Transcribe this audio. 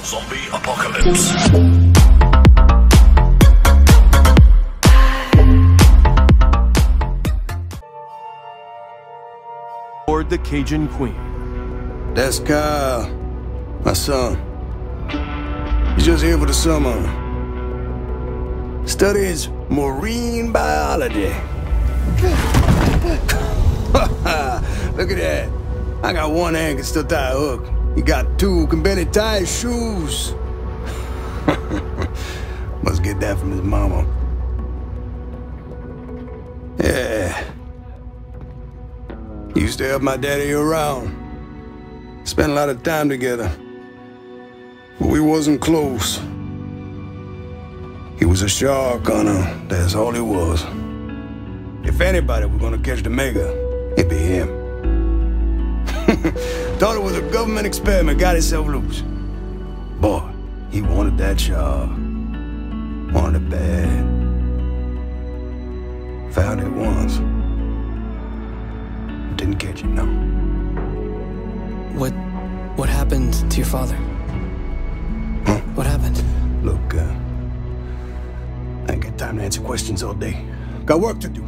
Zombie apocalypse. Aboard the Cajun Queen. That's Kyle, my son. He's just here for the summer. Studies marine biology. Look at that. I got one hand can still tie a hook. He got two can barely tie his shoes. Must get that from his mama. Yeah. He used to help my daddy around. Spent a lot of time together. But we wasn't close. He was a shark hunter, that's all he was. If anybody were gonna catch the Mega, it'd be him. Thought it was a government experiment, got himself loose. Boy, he wanted that shark. Wanted it bad. Found it once. Didn't catch it, no. What happened to your father? Huh? What happened? Look, I ain't got time to answer questions all day. Got work to do.